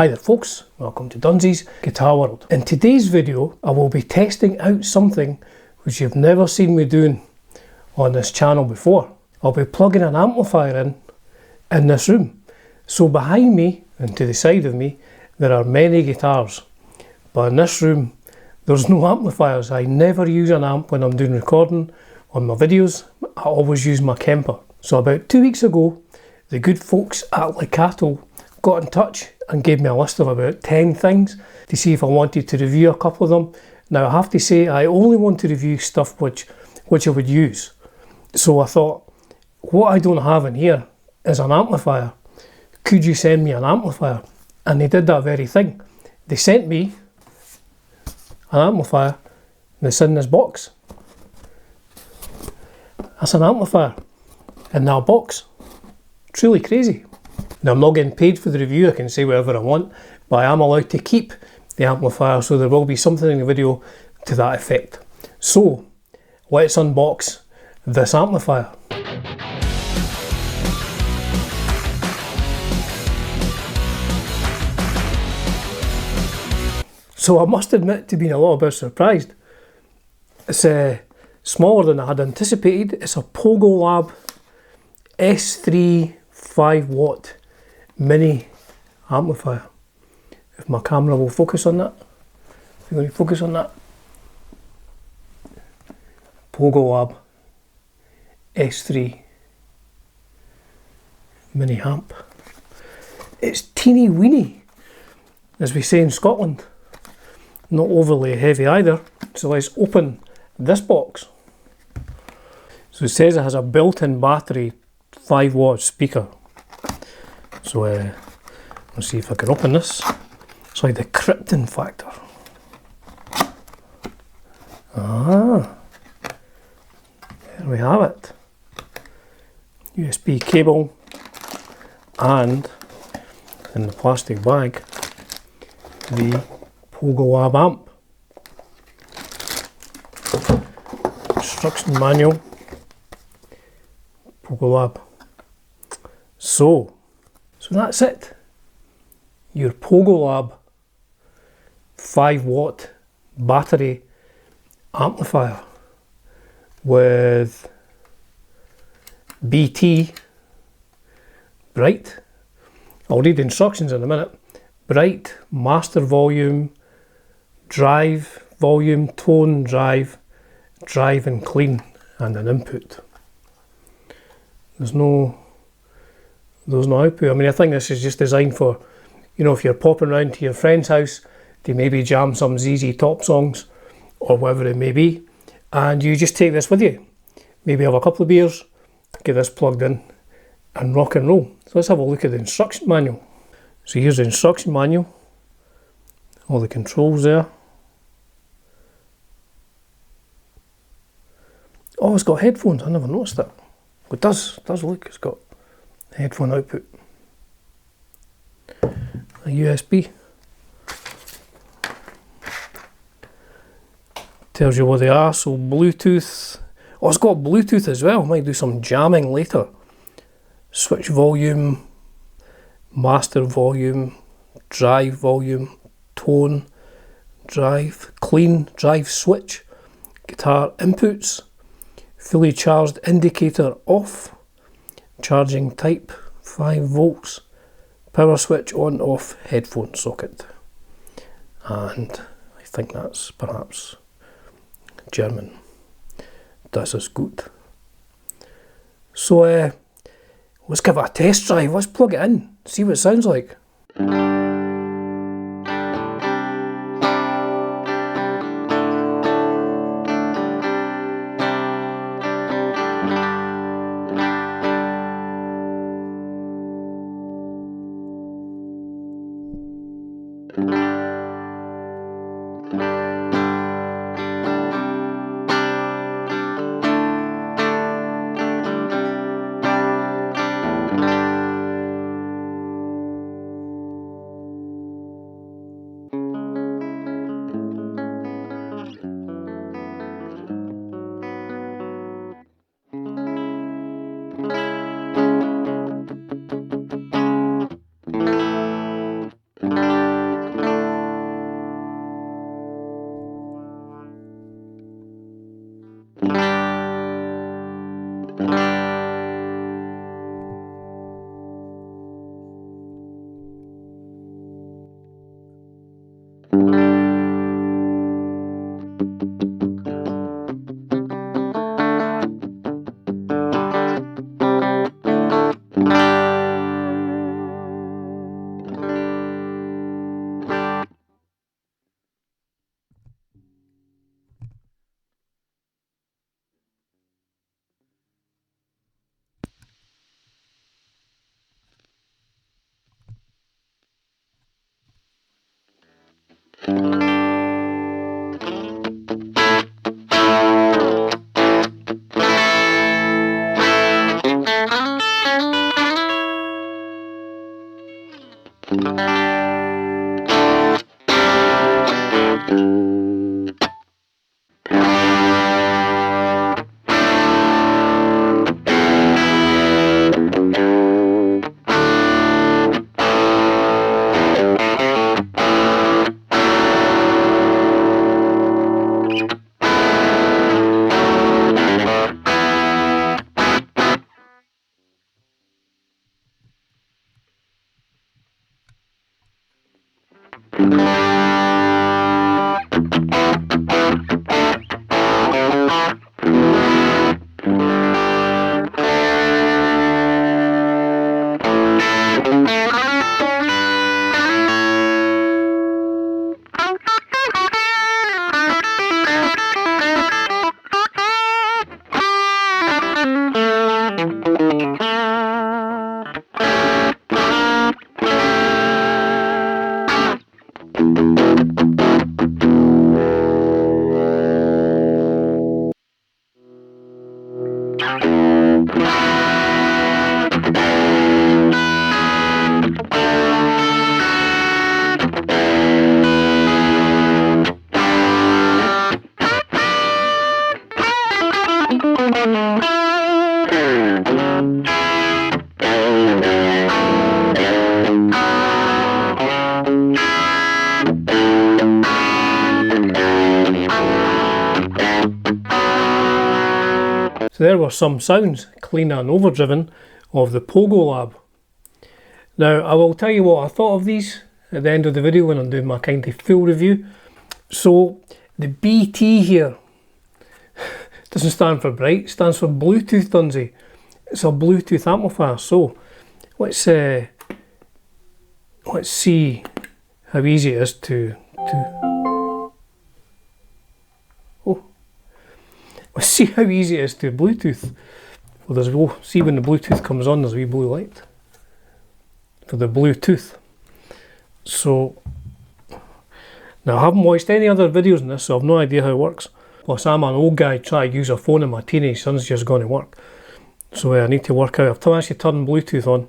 Hi there folks, welcome to Dunzy's Guitar World. In today's video I will be testing out something which you've never seen me doing on this channel before. I'll be plugging an amplifier in this room. So behind me and to the side of me there are many guitars, but in this room there's no amplifiers. I never use an amp when I'm doing recording on my videos. I always use my Kemper. So about 2 weeks ago the good folks at RECHARGEABLE got in touch and gave me a list of about 10 things to see if I wanted to review a couple of them. Now I have to say I only want to review stuff which I would use. So I thought, what I don't have in here is an amplifier. Could you send me an amplifier? And they did that very thing. They sent me an amplifier and it's in this box. That's an amplifier in that box. Truly crazy. Now I'm not getting paid for the review, I can say whatever I want, but I am allowed to keep the amplifier, so there will be something in the video to that effect. So let's unbox this amplifier. So I must admit to being a little bit surprised. It's smaller than I had anticipated. It's a PogoLab S3 5-watt mini amplifier. If my camera will focus on that. If you're going to focus on that. PogoLab S3 mini amp. It's teeny weeny, as we say in Scotland. Not overly heavy either. So let's open this box. So it says it has a built-in battery 5-watt speaker. So let's see if I can open this. It's like the krypton factor. Ah, there we have it. USB cable, and in the plastic bag the PogoLab amp. Instruction manual. PogoLab. So that's it. Your PogoLab 5-watt battery amplifier with BT bright. I'll read the instructions in a minute. Bright, master volume, drive, volume, tone, drive and clean, and an input. There's no output. I mean, I think this is just designed for, you know, if you're popping around to your friend's house to maybe jam some ZZ Top songs or whatever it may be, and you just take this with you. Maybe have a couple of beers, get this plugged in and rock and roll. So let's have a look at the instruction manual. So here's the instruction manual. All the controls there. Oh, it's got headphones. I never noticed that. It does look, it's got headphone output, a USB, tells you what they are. So Bluetooth, oh, it's got Bluetooth as well. Might do some jamming later. Switch volume, master volume, drive volume, tone, drive, clean, drive switch, guitar inputs, fully charged indicator off, charging type 5 volts, power switch on off, headphone socket, and I think that's perhaps German. Das ist gut. So let's give it a test drive. Let's plug it in, see what it sounds like. So there were some sounds, clean and overdriven, of the PogoLab. Now I will tell you what I thought of these at the end of the video when I'm doing my kind of full review. So the BT here doesn't stand for bright, it stands for Bluetooth, Dunsey. It's a Bluetooth amplifier. So let's see how easy it is to let's see how easy it is to Bluetooth. Well, see when the Bluetooth comes on, there's a wee blue light for the Bluetooth. So now I haven't watched any other videos on this, so I've no idea how it works. Plus I'm an old guy trying to use a phone and my teenage son's just going to work. So I need to work out. I've actually turned Bluetooth on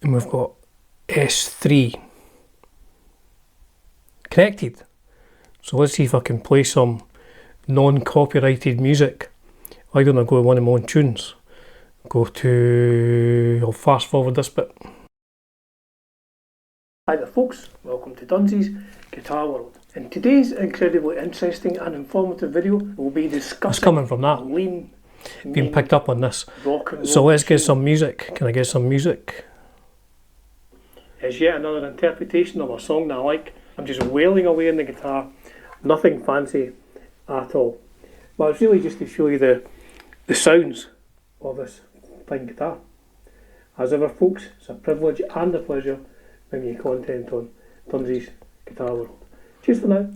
and we've got S3 connected. So let's see if I can play some non-copyrighted music. I'm going to go with one of my own tunes. I'll fast forward this bit. Hi there folks, welcome to Dunsey's Guitar World. In today's incredibly interesting and informative video, we'll be discussing... It's coming from that. Lean, being picked up on this. So let's get some music. Can I get some music? It's yet another interpretation of a song that I like. I'm just wailing away on the guitar. Nothing fancy at all. But it's really just to show you the sounds of this fine guitar. As ever folks, it's a privilege and a pleasure bringing you content on Dunsey's Guitar World. Cheers for now.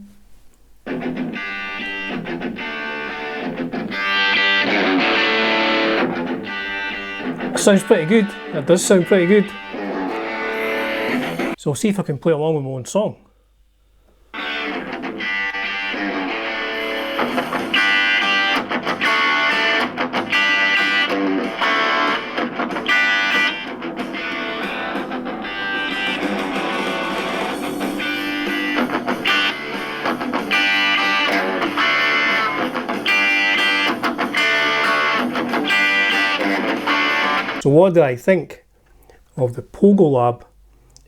It sounds pretty good. It does sound pretty good. So I'll see if I can play along with my own song. So what do I think of the PogoLab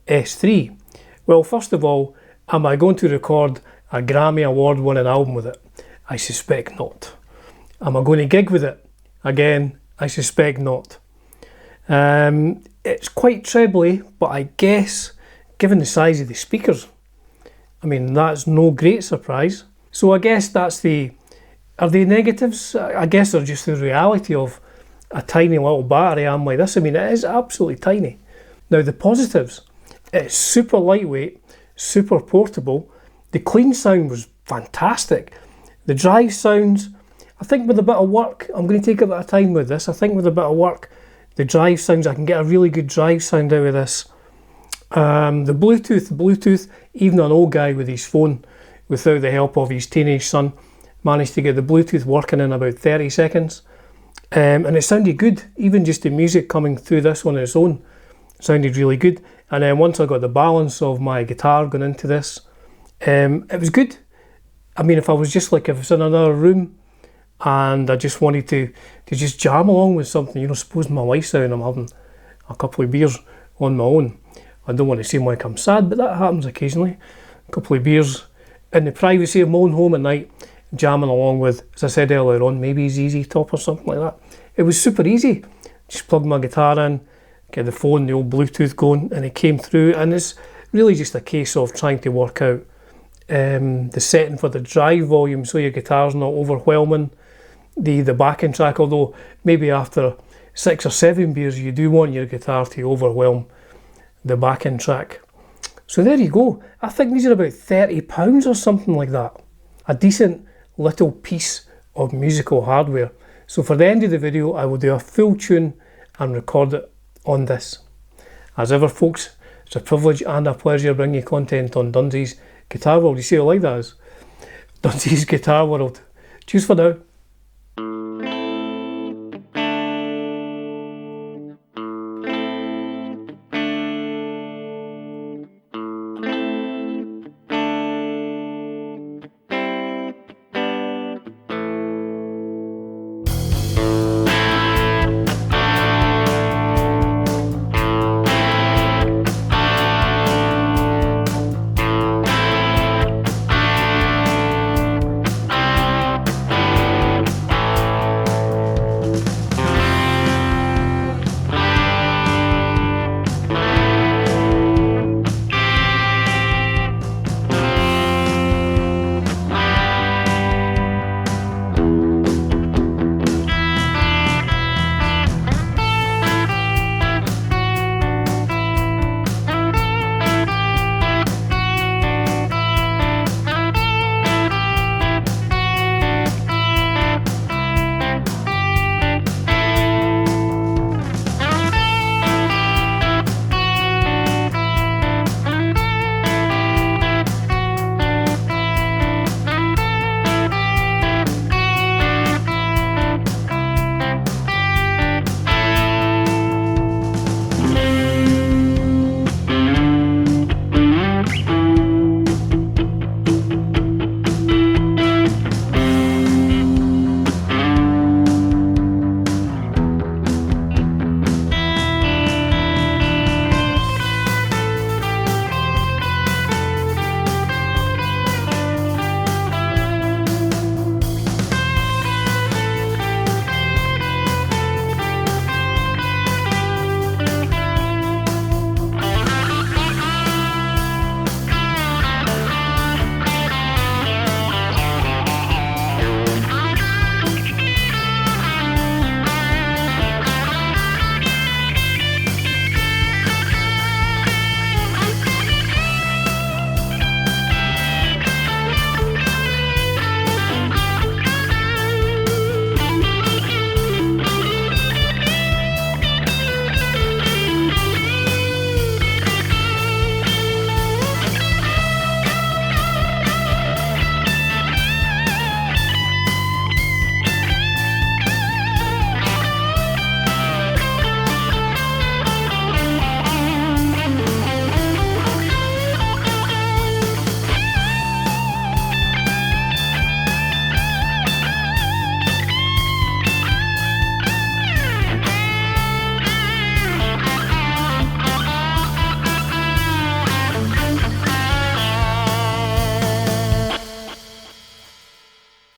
S3? Well, first of all, am I going to record a Grammy Award winning album with it? I suspect not. Am I going to gig with it? Again, I suspect not. It's quite trebly, but I guess, given the size of the speakers, I mean, that's no great surprise. So I guess that's are they negatives? I guess they're just the reality of a tiny little battery amp like this. I mean, it is absolutely tiny. Now the positives, it's super lightweight, super portable. The clean sound was fantastic. The drive sounds, I think with a bit of work, I'm going to take a bit of time with this. I think with a bit of work, the drive sounds, I can get a really good drive sound out of this. The Bluetooth, even an old guy with his phone, without the help of his teenage son, managed to get the Bluetooth working in about 30 seconds. And it sounded good, even just the music coming through this on its own sounded really good. And then once I got the balance of my guitar going into this, it was good. I mean, if I was just like, if it's in another room and I just wanted to just jam along with something, you know, suppose my wife's out and I'm having a couple of beers on my own. I don't want to seem like I'm sad, but that happens occasionally. A couple of beers in the privacy of my own home at night, jamming along with, as I said earlier on, maybe ZZ Top or something like that. It was super easy. Just plug my guitar in, get the phone, the old Bluetooth going, and it came through. And it's really just a case of trying to work out the setting for the drive volume so your guitar's not overwhelming the backing track, although maybe after 6 or 7 beers you do want your guitar to overwhelm the backing track. So there you go. I think these are about £30 or something like that. A decent little piece of musical hardware. So for the end of the video I will do a full tune and record it on this. As ever folks, it's a privilege and a pleasure bringing you content on Dunsi's Guitar World. You see how I like that is? Dunsi's Guitar World. Cheers for now.